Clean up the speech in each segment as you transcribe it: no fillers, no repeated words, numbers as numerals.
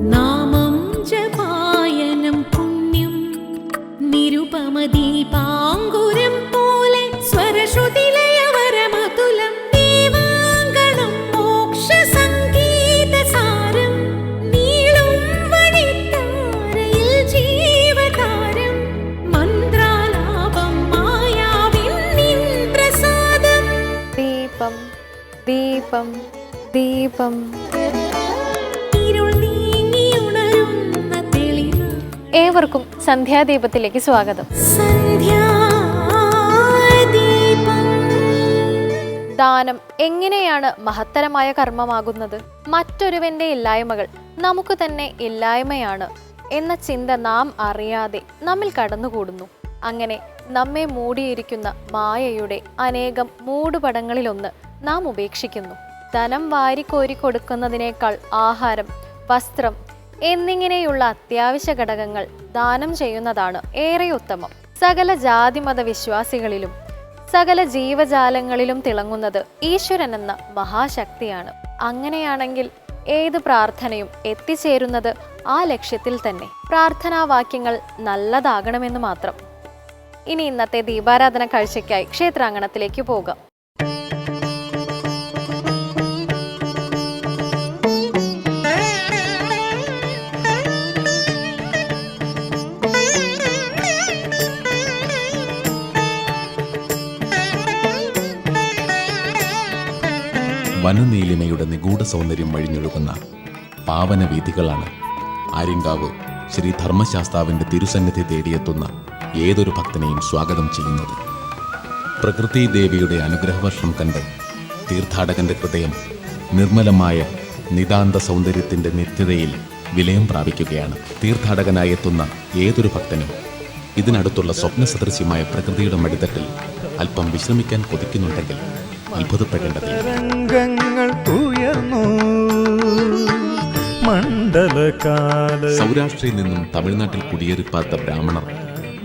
നാമം ജപായനം പുണ്യം നിരുപമദീപാങ്കുരം പോലെ സ്വരശ്രുതിലയവരമതുലം ദീവാങ്കണം മോക്ഷസംഗീതസാരം നീളും വഴിത്താരയിൽ ജീവതാരം മന്ത്രാലാപം മായാവിൻ നിൻ പ്രസാദം. ദീപം ദീപം ദീപം. ഏവർക്കും സന്ധ്യാദീപത്തിലേക്ക് സ്വാഗതം. ദാനം എങ്ങനെയാണ് മഹത്തരമായ കർമ്മമാകുന്നത്? മറ്റൊരുവന്റെ ഇല്ലായ്മകൾ നമുക്ക് തന്നെ ഇല്ലായ്മയാണ് എന്ന ചിന്ത നാം അറിയാതെ നമ്മിൽ കടന്നുകൂടുന്നു. അങ്ങനെ നമ്മെ മൂടിയിരിക്കുന്ന മായയുടെ അനേകം മൂടുപടങ്ങളിലൊന്ന് നാം ഉപേക്ഷിക്കുന്നു. ധനം വാരിക്കോരി കൊടുക്കുന്നതിനേക്കാൾ ആഹാരം, വസ്ത്രം എന്നിങ്ങനെയുള്ള അത്യാവശ്യ ഘടകങ്ങൾ ദാനം ചെയ്യുന്നതാണ് ഏറെ ഉത്തമം. സകല ജാതിമത വിശ്വാസികളിലും സകല ജീവജാലങ്ങളിലും തിളങ്ങുന്നത് ഈശ്വരൻ എന്ന മഹാശക്തിയാണ്. അങ്ങനെയാണെങ്കിൽ ഏത് പ്രാർത്ഥനയും എത്തിച്ചേരുന്നത് ആ ലക്ഷ്യത്തിൽ തന്നെ. പ്രാർത്ഥനാവാക്യങ്ങൾ നല്ലതാകണമെന്ന് മാത്രം. ഇനി ഇന്നത്തെ ദീപാരാധന കാഴ്ചയ്ക്കായി ക്ഷേത്രാങ്കണത്തിലേക്ക് പോകാം. വനനീലിമയുടെ നിഗൂഢ സൗന്ദര്യം വഴിഞ്ഞൊഴുകുന്ന പാവന വീഥികളാണ് ആര്യങ്കാവ് ശ്രീ ധർമ്മശാസ്താവിൻ്റെ തിരുസന്നിധി തേടിയെത്തുന്ന ഏതൊരു ഭക്തനെയും സ്വാഗതം ചെയ്യുന്നത്. പ്രകൃതി ദേവിയുടെ അനുഗ്രഹവർഷം കണ്ട് തീർത്ഥാടകന്റെ ഹൃദയം നിർമ്മലമായ നിതാന്ത സൗന്ദര്യത്തിൻ്റെ നിത്യതയിൽ വിലയം പ്രാപിക്കുകയാണ്. തീർത്ഥാടകനായി എത്തുന്ന ഏതൊരു ഭക്തനും ഇതിനടുത്തുള്ള സ്വപ്നസദൃശ്യമായ പ്രകൃതിയുടെ മടിത്തട്ടിൽ അല്പം വിശ്രമിക്കാൻ കൊതിക്കുന്നുണ്ടെങ്കിൽ അത്ഭുതപ്പെടേണ്ടതില്ല. സൗരാഷ്ട്രയിൽ നിന്നും തമിഴ്നാട്ടിൽ കുടിയേറിപ്പാർത്ത ബ്രാഹ്മണർ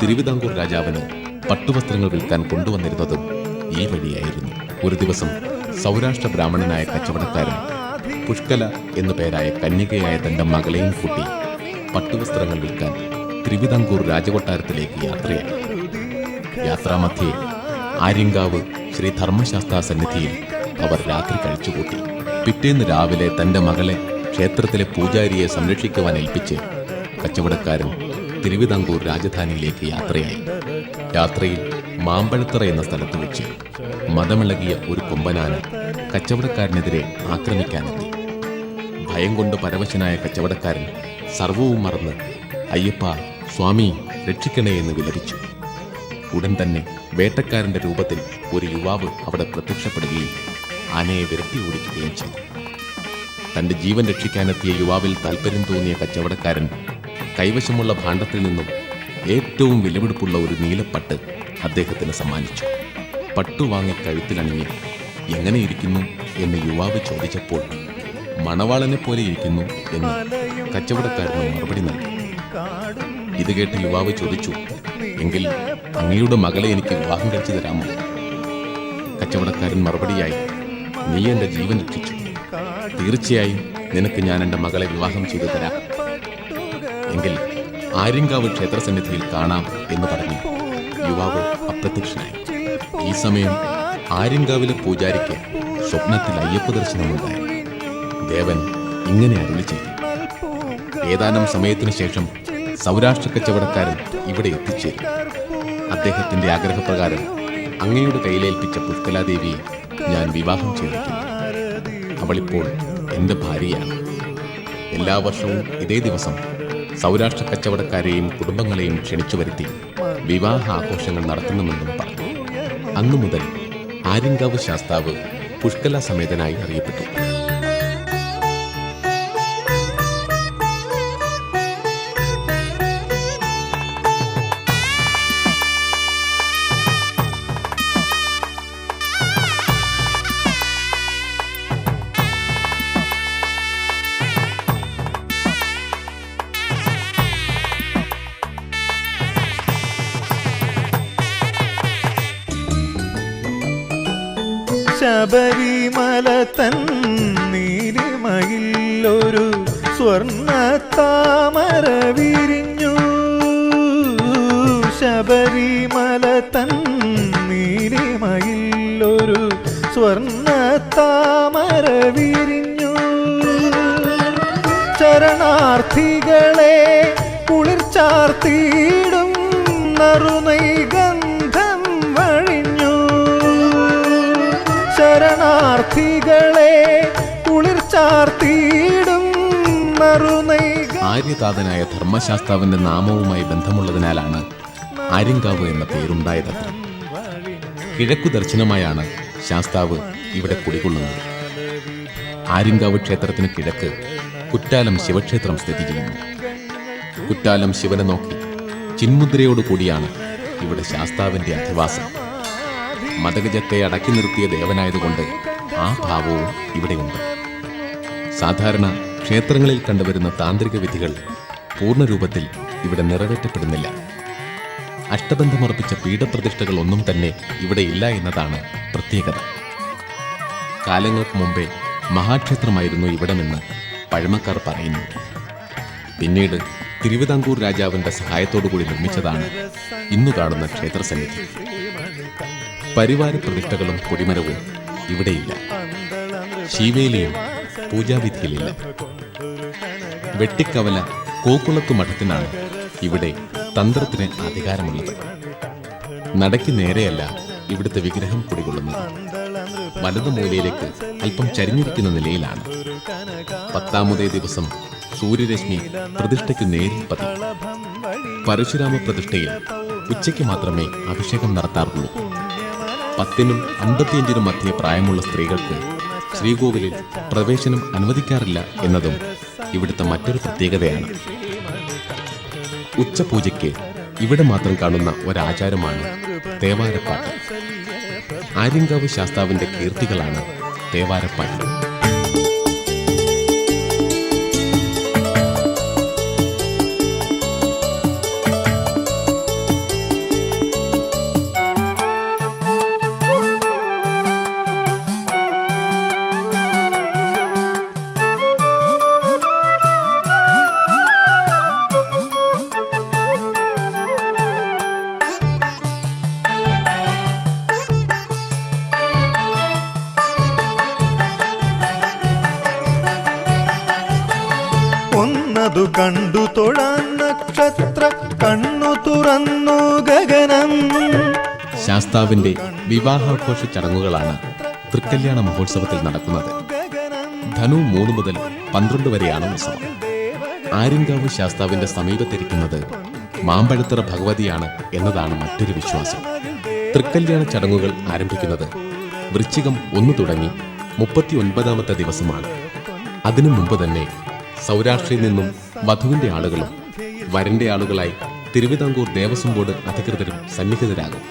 തിരുവിതാംകൂർ രാജാവിന് പട്ടുവസ്ത്രങ്ങൾ വിൽക്കാൻ കൊണ്ടുവന്നിരുന്നതും ഈ വഴിയായിരുന്നു. ഒരു ദിവസം സൗരാഷ്ട്ര ബ്രാഹ്മണനായ കച്ചവടക്കാരൻ പുഷ്കല എന്നു പേരായ കന്യകയായ തന്റെ മകളെയും കൂട്ടി പട്ടുവസ്ത്രങ്ങൾ വിൽക്കാൻ തിരുവിതാംകൂർ രാജകൊട്ടാരത്തിലേക്ക് യാത്രയായി. യാത്രാമധ്യേ ആര്യങ്കാവ് ശ്രീ ധർമ്മശാസ്താ സന്നിധിയിൽ അവർ രാത്രി കഴിച്ചുകൂട്ടി. പിറ്റേന്ന് രാവിലെ തന്റെ മകളെ ക്ഷേത്രത്തിലെ പൂജാരിയെ സംരക്ഷിക്കുവാൻ ഏൽപ്പിച്ച് കച്ചവടക്കാരൻ തിരുവിതാംകൂർ രാജധാനിയിലേക്ക് യാത്രയായി. യാത്രയിൽ മാമ്പഴത്തറ എന്ന സ്ഥലത്ത് വെച്ച് മതമിളകിയ ഒരു കൊമ്പനാന കച്ചവടക്കാരനെതിരെ ആക്രമിക്കാനെത്തി. ഭയം കൊണ്ട് പരവശനായ കച്ചവടക്കാരൻ സർവവും മറന്ന് അയ്യപ്പ സ്വാമി രക്ഷിക്കണേ എന്ന് വിലപിച്ചു. ഉടൻ തന്നെ വേട്ടക്കാരന്റെ രൂപത്തിൽ ഒരു യുവാവ് അവിടെ പ്രത്യക്ഷപ്പെടുകയും ആനയെ വിരട്ടി ഓടിക്കുകയും ചെയ്തു. തന്റെ ജീവൻ രക്ഷിക്കാനെത്തിയ യുവാവിൽ താല്പര്യം തോന്നിയ കച്ചവടക്കാരൻ കൈവശമുള്ള ഭാണ്ഡത്തിൽ നിന്നും ഏറ്റവും വിലപിടിപ്പുള്ള ഒരു നീലപ്പട്ട് അദ്ദേഹത്തിന് സമ്മാനിച്ചു. പട്ടു വാങ്ങി കഴുത്തിലണിഞ്ഞ് എങ്ങനെ ഇരിക്കുന്നു എന്ന് യുവാവ് ചോദിച്ചപ്പോൾ മണവാളനെ പോലെ ഇരിക്കുന്നു എന്ന് കച്ചവടക്കാരന് മറുപടി നൽകി. ഇത് കേട്ട് യുവാവ് ചോദിച്ചു, എങ്കിൽ അങ്ങയുടെ മകളെ എനിക്ക് വിവാഹം കഴിച്ചു തരാമോ? കച്ചവടക്കാരൻ മറുപടിയായി, നീ എൻ്റെ ജീവൻ രക്ഷിച്ചു, തീർച്ചയായും നിനക്ക് ഞാൻ എൻ്റെ മകളെ വിവാഹം ചെയ്തു തരാം. എങ്കിൽ ആര്യങ്കാവ് ക്ഷേത്രസന്നിധിയിൽ കാണാം എന്ന് പറഞ്ഞു യുവാവ് അപ്രത്യക്ഷനായി. ഈ സമയം ആര്യങ്കാവിലെ പൂജാരിക്ക് സ്വപ്നത്തിൽ അയ്യപ്പ ദർശനമുണ്ടായി. ദേവൻ ഇങ്ങനെ അരുളി ചെയ്തു. ഏതാനും സമയത്തിനു ശേഷം സൗരാഷ്ട്ര കച്ചവടക്കാരൻ ഇവിടെ എത്തിച്ചേരും. അദ്ദേഹത്തിന്റെ ആഗ്രഹപ്രകാരം അങ്ങയുടെ കയ്യിലേൽപ്പിച്ച പുഷ്കലാദേവിയെ ഞാൻ വിവാഹം ചെയ്തിരിക്കുന്നു. അവളിപ്പോൾ എൻ്റെ ഭാര്യയാണ്. എല്ലാ വർഷവും ഇതേ ദിവസം സൗരാഷ്ട്ര കച്ചവടക്കാരെയും കുടുംബങ്ങളെയും ക്ഷണിച്ചു വരുത്തി വിവാഹ ആഘോഷങ്ങൾ നടത്തണമെന്നും പറഞ്ഞു. അന്നു മുതൽ ആര്യങ്കാവ് ശാസ്താവ് പുഷ്കല സമേതനായി അറിയപ്പെട്ടു. ശബരിമല തൻ നീലിമയിൽ ഒരു സ്വർണ്ണ താമര വിരിഞ്ഞു ശബരിമല തൻ നീലിമയിലൊരു സ്വർണ്ണ താമര വിരിഞ്ഞു ചരണാർത്ഥികളെ കുളിർച്ചാർത്തിയിടും നറുനൈഗന്ധം വഴിഞ്ഞു ശരണാർത്ഥികളെ കുളിർച്ചാർത്തിയിടും നറുനൈഗ ആര്യതാതനായ ധർമ്മശാസ്താവിന്റെ നാമവുമായി ബന്ധമുള്ളതിനാലാണ് ആര്യങ്കാവ് എന്ന പേരുണ്ടായതത്ര. കിഴക്കു ദർശനമായാണ് ശാസ്താവ് ഇവിടെ കുടികൊള്ളുന്നത്. ആര്യങ്കാവ് ക്ഷേത്രത്തിന് കിഴക്ക് കുറ്റാലം ശിവക്ഷേത്രം സ്ഥിതി ചെയ്യുന്നു. കുറ്റാലം ശിവനെ നോക്കി ചിന്മുദ്രയോടുകൂടിയാണ് ഇവിടെ ശാസ്താവിന്റെ അധിവാസം. മതഗജത്തെ അടക്കി നിർത്തിയ ദേവനായതുകൊണ്ട് ആ ഭാവവും ഇവിടെയുണ്ട്. സാധാരണ ക്ഷേത്രങ്ങളിൽ കണ്ടുവരുന്ന താന്ത്രിക വിധികൾ പൂർണ്ണരൂപത്തിൽ ഇവിടെ നിറവേറ്റപ്പെടുന്നില്ല. അഷ്ടബന്ധമുറപ്പിച്ച പീഠപ്രതിഷ്ഠകൾ ഒന്നും തന്നെ ഇവിടെ ഇല്ല എന്നതാണ് പ്രത്യേകത. കാലങ്ങൾക്ക് മുമ്പേ മഹാക്ഷേത്രമായിരുന്നു ഇവിടമെന്ന് പഴമക്കാർ പറയുന്നു. പിന്നീട് തിരുവിതാംകൂർ രാജാവിന്റെ സഹായത്തോടുകൂടി നിർമ്മിച്ചതാണ് ഇന്നു കാണുന്ന ക്ഷേത്രസന്നിധി. പരിവാര പ്രതിഷ്ഠകളും കൊടിമരവും ഇവിടെയില്ല. ശീവേലിയും പൂജാവിധിയിലില്ല. വെട്ടിക്കവല കോക്കുളത്തു മഠത്തിനാണ് ഇവിടെ തന്ത്രത്തിന് അധികാരമുള്ളത്. നടയ്ക്ക് നേരെയല്ല ഇവിടുത്തെ വിഗ്രഹം കുടികൊള്ളുന്നത്. വലതുമൂലയിലേക്ക് അല്പം ചരിഞ്ഞിരിക്കുന്ന നിലയിലാണ്. 10-ാമതേ ദിവസം സൂര്യരശ്മി പ്രതിഷ്ഠയ്ക്ക് നേരിൽ പതിയും. പരശുരാമ പ്രതിഷ്ഠയിൽ ഉച്ചയ്ക്ക് മാത്രമേ അഭിഷേകം നടത്താറുള്ളൂ. 10-നും 55-നും മധ്യേ പ്രായമുള്ള സ്ത്രീകൾക്ക് ശ്രീകോവിലിൽ പ്രവേശനം അനുവദിക്കാറില്ല എന്നതും ഇവിടുത്തെ മറ്റൊരു പ്രത്യേകതയാണ്. ഉച്ചപൂജയ്ക്ക് ഇവിടെ മാത്രം കാണുന്ന ഒരാചാരമാണ് തേവാരപ്പാട്ട്. ആര്യങ്കാവ് ശാസ്താവിന്റെ കീർത്തികളാണ് തേവാരപ്പാട്ട്. ഒന്നതു കണ്ടു തൊഴാൻ നക്ഷത്ര കണ്ണു തുറന്നു ഗഗനം. ശാസ്താവിന്റെ വിവാഹാഘോഷ ചടങ്ങുകളാണ് തൃക്കല്യാണ മഹോത്സവത്തിൽ നടക്കുന്നത്. ധനു 3 മുതൽ 12 വരെയാണ് ഉത്സവം. ആര്യങ്കാവ് ശാസ്താവിന്റെ സമീപത്തിരിക്കുന്നത് മാമ്പഴത്തറ ഭഗവതിയാണ് എന്നതാണ് മറ്റൊരു വിശ്വാസം. തൃക്കല്യാണ ചടങ്ങുകൾ ആരംഭിക്കുന്നത് വൃശ്ചികം 1 തുടങ്ങി 39-ാമത്തെ ദിവസമാണ്. അതിനു മുമ്പ് തന്നെ സൗരാഷ്ട്രയിൽ നിന്നും വധുവിന്റെ ആളുകളും വരന്റെ ആളുകളായി തിരുവിതാംകൂർ ദേവസ്വം ബോർഡ് അധികൃതരും സന്നിഹിതരാകും.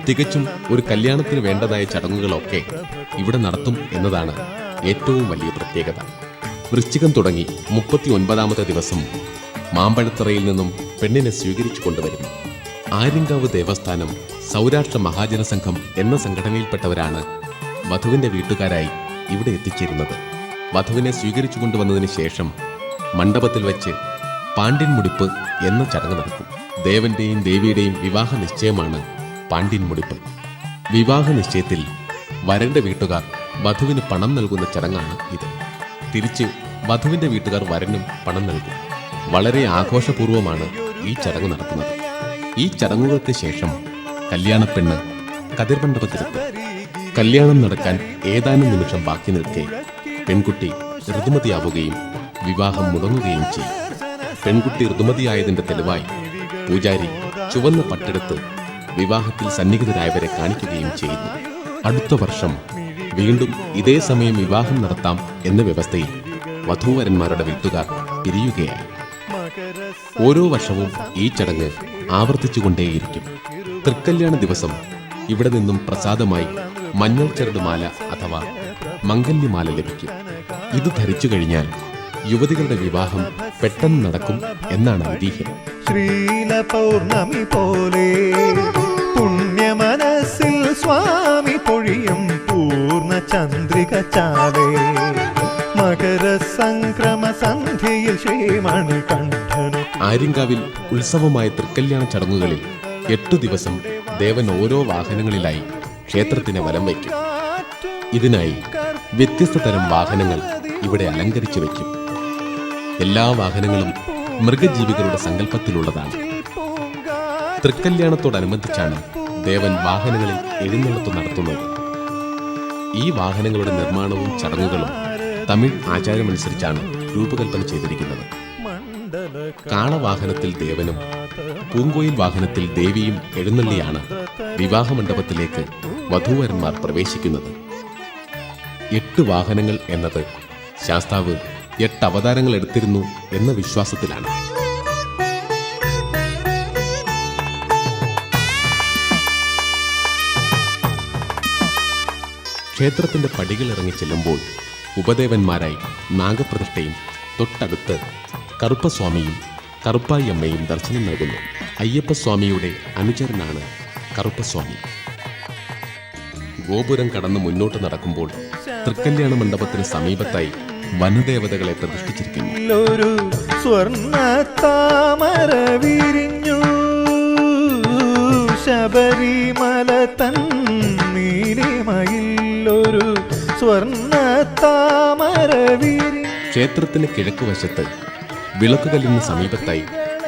തികച്ചും ഒരു കല്യാണത്തിന് വേണ്ടതായ ചടങ്ങുകളൊക്കെ ഇവിടെ നടത്തും എന്നതാണ് ഏറ്റവും വലിയ പ്രത്യേകത. വൃശ്ചികം തുടങ്ങി 39-ാമത്തെ ദിവസം മാമ്പഴത്തറയിൽ നിന്നും പെണ്ണിനെ സ്വീകരിച്ചു കൊണ്ടുവരുന്നു. ആര്യങ്കാവ് ദേവസ്ഥാനം സൗരാഷ്ട്ര മഹാജന സംഘം എന്ന സംഘടനയിൽപ്പെട്ടവരാണ് വധുവിന്റെ വീട്ടുകാരായി ഇവിടെ എത്തിച്ചേരുന്നത്. വധുവിനെ സ്വീകരിച്ചു കൊണ്ടുവന്നതിന് ശേഷം മണ്ഡപത്തിൽ വെച്ച് പാണ്ഡ്യൻ മുടിപ്പ് എന്ന ചടങ്ങ് നടക്കും. ദേവന്റെയും ദേവിയുടെയും വിവാഹ നിശ്ചയമാണ് പാണ്ഡ്യൻ മുടിപ്പ്. വിവാഹ നിശ്ചയത്തിൽ വരന്റെ വീട്ടുകാർ വധുവിന് പണം നൽകുന്ന ചടങ്ങാണ് ഇത്. തിരിച്ച് വധുവിന്റെ വീട്ടുകാർ വരനും പണം നൽകും. വളരെ ആഘോഷപൂർവമാണ് ഈ ചടങ്ങ് നടത്തുന്നത്. ഈ ചടങ്ങുകൾക്ക് ശേഷം കല്യാണപ്പെണ്ണ് കതിർമണ്ഡപത്തിലെത്തും. കല്യാണം നടക്കാൻ ഏതാനും നിമിഷം ബാക്കി നിൽക്കെ പെൺകുട്ടി ഋതുമതിയാവുകയും വിവാഹം മുടങ്ങുകയും ചെയ്യും. പെൺകുട്ടി ഋതുമതിയായതിന്റെ തെളിവായി പൂജാരി ചുവന്ന പട്ടെടുത്ത് വിവാഹത്തിൽ സന്നിഹിതരായവരെ കാണിക്കുകയും ചെയ്യുന്നു. അടുത്ത വർഷം വീണ്ടും ഇതേ സമയം വിവാഹം നടത്താം എന്ന വ്യവസ്ഥയിൽ വധൂവരന്മാരുടെ വീട്ടുകാർ പിരിയുകയായി. ഓരോ വർഷവും ഈ ചടങ്ങ് ആവർത്തിച്ചുകൊണ്ടേയിരിക്കും. തൃക്കല്യാണ ദിവസം ഇവിടെ നിന്നും പ്രസാദമായി മഞ്ഞൾ ചരടുമാല അഥവാ മംഗല്യമാല ലഭിക്കും. ഇത് ധരിച്ചു കഴിഞ്ഞാൽ യുവതികളുടെ വിവാഹം പെട്ടെന്ന് നടക്കും എന്നാണ് ഐതിഹ്യം. ശ്രീല പൗർണമി പോലെ പുണ്യമനസ്സിൽ സ്വാമി പൊഴിയും പൂർണ്ണ ചന്ദ്രിക ചാവേ മകരസംക്രമ സന്ധ്യയിൽ ശ്രീമണികണ്ഠനു. ആര്യങ്കാവിൽ ഉത്സവമായ തൃക്കല്യാണ ചടങ്ങുകളിൽ 8 ദിവസം ദേവൻ ഓരോ വാഹനങ്ങളിലായി ക്ഷേത്രത്തിനെ വലം വയ്ക്കും. ഇതിനായി വ്യത്യസ്ത തരം വാഹനങ്ങൾ ഇവിടെ അലങ്കരിച്ചു വയ്ക്കും. എല്ലാ വാഹനങ്ങളും മൃഗജീവികളുടെ സങ്കല്പത്തിലുള്ളതാണ്. തൃക്കല്യാണത്തോടനുബന്ധിച്ചാണ് ദേവൻ വാഹനങ്ങളിൽ എഴുന്നള്ളത്ത് നടത്തുന്നത്. ഈ വാഹനങ്ങളുടെ നിർമ്മാണവും ചടങ്ങുകളും തമിഴ് ആചാരമനുസരിച്ചാണ് രൂപകൽപ്പന ചെയ്തിരിക്കുന്നത്. കാളവാഹനത്തിൽ ദേവനും പൂങ്കോയിൽ വാഹനത്തിൽ ദേവിയും എഴുന്നള്ളിയാണ് വിവാഹമണ്ഡപത്തിലേക്ക് വധൂവരന്മാർ പ്രവേശിക്കുന്നത്. 8 വാഹനങ്ങൾ എന്നത് ശാസ്താവ് 8 അവതാരങ്ങൾ എടുത്തിരുന്നു എന്ന വിശ്വാസത്തിലാണ്. ക്ഷേത്രത്തിന്റെ പടികളിറങ്ങി ചെല്ലുമ്പോൾ ഉപദേവന്മാരായി നാഗപ്രതിഷ്ഠയും തൊട്ടടുത്ത് കറുപ്പസ്വാമിയും കറുപ്പായിയമ്മയും ദർശനം നൽകുന്നു. അയ്യപ്പസ്വാമിയുടെ അനുചരനാണ് കറുപ്പസ്വാമി. ഗോപുരം കടന്ന് മുന്നോട്ട് നടക്കുമ്പോൾ തൃക്കല്യാണ മണ്ഡപത്തിന് സമീപത്തായി വനദേവതകളെ പ്രതിഷ്ഠിച്ചിരിക്കുന്നു. ഒരു സ്വർണ്ണ താമര വിരിഞ്ഞു ശബരിമല തൻ നീലിമയിലൊരു സ്വർണ്ണ താമര വിരിഞ്ഞു. ക്ഷേത്രത്തിന് കിഴക്കുവശത്ത് വിളക്കുകല്ലിന് സമീപത്തായി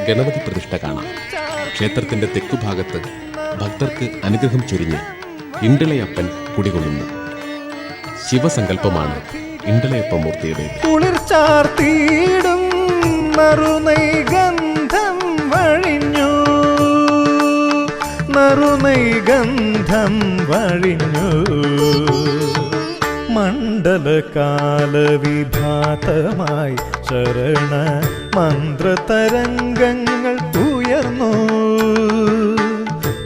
ഗണപതി പ്രതിഷ്ഠ കാണാം. ക്ഷേത്രത്തിന്റെ തെക്കുഭാഗത്ത് ഭക്തർക്ക് അനുഗ്രഹം ചൊരിഞ്ഞ് ഇണ്ടിളയപ്പൻ കുടികൊള്ളുന്നു. ശിവസങ്കല്പമാണ് ഇണ്ടിളയപ്പമൂർത്തിയുടേത്. കുളിർച്ചാർത്തിയിടും നറുനൈഗന്ധം വഴിഞ്ഞു നറുനൈഗന്ധം വഴിഞ്ഞു മണ്ഡലകാലവിഭാതമായി ശരണ മന്ത്രതരംഗങ്ങൾ ഉയർന്നു.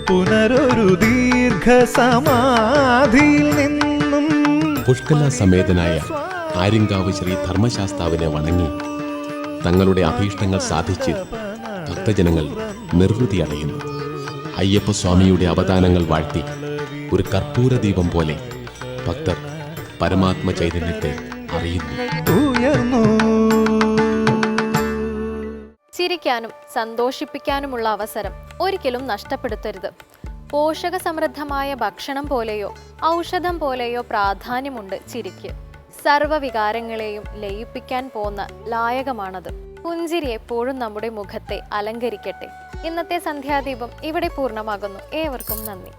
പുനരൊരു ദീർഘസമാധിയിൽ നിന്നും പുഷ്കല സമേതനായ ആര്യങ്കാവ് ശ്രീ ധർമ്മശാസ്താവിനെ വണങ്ങി തങ്ങളുടെ അഭീഷ്ടങ്ങൾ സാധിച്ച് ഭക്തജനങ്ങൾ നിർവൃതി അടയുന്നു. അയ്യപ്പസ്വാമിയുടെ അവദാനങ്ങൾ വാഴ്ത്തി ഒരു കർപ്പൂര ദീപം പോലെ ഭക്തർ പരമാത്മ ചൈതന്യത്തെ അറിയുന്നു. ചിരിക്കാനും സന്തോഷിപ്പിക്കാനുമുള്ള അവസരം ഒരിക്കലും നഷ്ടപ്പെടുത്തരുത്. പോഷക സമൃദ്ധമായ ഭക്ഷണം പോലെയോ ഔഷധം പോലെയോ പ്രാധാന്യമുണ്ട് ചിരിക്ക്. സർവ്വവികാരങ്ങളെയും ലയിപ്പിക്കാൻ പോന്ന ലായകമാണത്. പുഞ്ചിരി എപ്പോഴും നമ്മുടെ മുഖത്തെ അലങ്കരിക്കട്ടെ. ഇന്നത്തെ സന്ധ്യാദീപം ഇവിടെ പൂർണ്ണമാകുന്നു. ഏവർക്കും നന്ദി.